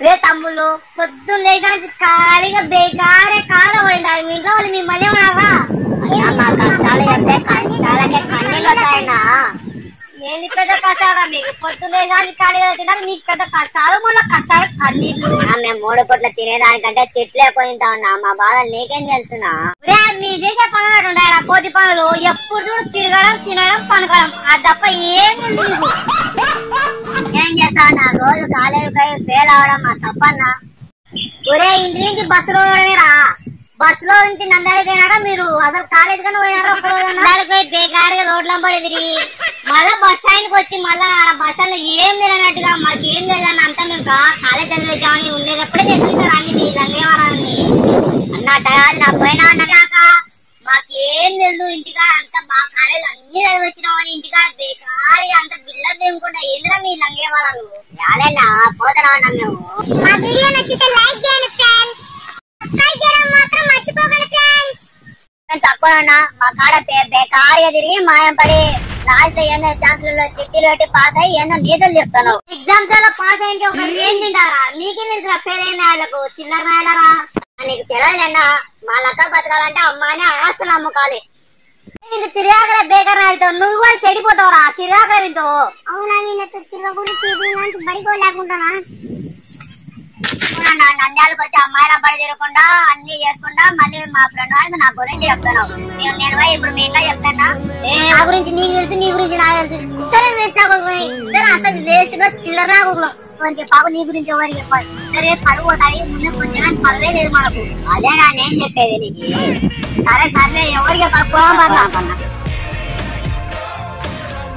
రే తమ్ముళ్ళు పొద్దున్న లేడానికి ఖాళీగా బేకారే కాళ్ళ పడింటారు మీ ఇంట్లో వాళ్ళు మిమ్మల్ని ఉన్నారా? మా కష్టాలు చెప్తే కష్టాలకే కన్నీళ్ళు వస్తాయన్నా. ఏంది పెద్ద కష్టాలా మీకు? పొద్దున్న లేడానికి ఖాళీగా తిన్నారు మీకు పెద్ద కష్టాలు, మళ్ళీ కష్టాలు కన్నీళ్ళు. మేము 3 పూట్ల తినేదానికంటే తిట్లే పోయిందా ఉన్నా. మా బాధ నీకేం తెలుసునా? రే మీరు చేసే పనులు ఉంటాయా? కోతి పనులు ఎప్పుడు చూడు తిరగడం, తినడం, పనుకోవడం అది తప్ప ఏం లేదు. ఏం చేస్తా నా రోజు కాలేజీకి ఫెయిల్ అవడం మా తప్పన్నా. ఒరే ఇంటి నుంచి బస్సులో రా, బస్సులో నుంచి నందానికి పోయినారా మీరు? అసలు కాలేజ్ కన్నా పోయినారా? పోయి బేకారుగా రోడ్ల పడి తిరిగి మళ్ళా బస్ స్టాండ్ కి వచ్చి మళ్ళా బస్ స్టాండ్ లో ఏం లేనట్టుగా మాకు ఏం లేదని అంతా మేము కాలేజ్ చదివేద్దామని ఉండేటప్పుడే తెచ్చుకుంటారు అన్ని లంగేవరాన్ని అన్నట్టు కాదు నా పోయినా అన్నగాక. మాకేం తెలుసు ఇంటికాడ అంతా మా కాలేజ్ అన్ని చదివి వచ్చినామని ఇంటికాడ బేకారుగా అంత బిల్ల తినకుండా ఏంద్రా మీ లంగేవాళ్ళు. చాలేనా పోతున్నా ఉన్నా మేము. మా వీడియో నచ్చితే లైక్ చేయండి ఫ్రెండ్స్, సబ్స్క్రైబ్ చేయడం మాత్రం మర్చిపోకండి ఫ్రెండ్స్. తక్కువన్నా మా కాడ బేకారుగా తిరిగి మాయం పడి లాస్ట్ ఏందో ఛాన్సులలో చిట్టీలు పెట్టి పాస్ అయ్యి ఏందో నీతులు చెప్తాను. ఎగ్జామ్స్ లో పాస్ అయ్యి ఒక ఏం తింటారా? మీకేం తెలుసు ఫెయిల్ అయిన వాళ్ళకు చిల్లర రాయలరా? నీకు తెలియదన్నా మా లక్క బతకాలంటే అమ్మానే ఆస్తులు అమ్ముకోవాలి. నీకు తిరగాకర బేకర్ అవుతావు, నువ్వు కూడా చెడిపోతావురా తిరగాకరితో. అవునా నేనైతే తిరగకుండా బడికోలేకుంటానా? నంద్యాలకు వచ్చి అమ్మాయిల పడి తిరగకుండా అన్ని చేసుకుంటా మళ్ళీ మా ఫ్రెండ్ వాడికి నా గురించి చెప్తాను. నేను పోయి ఇప్పుడు మీ ఇంట్లో చెప్తానా? నా గురించి నీకు తెలుసు, నీ గురించి నాకు తెలుసు. సరే వేస్ట్ సరే అసలు వేస్ట్ గా చిల్లర కొంచెం పాప నీ గురించి ఎవరికి చెప్పాలి? సరే పడుగు పోతాయి ముందు కొంచెం పడవే లేదు మనకు. అదేనా నేను చెప్పేది నీకు. సరే సర్లే ఎవరికి చెప్పాలి?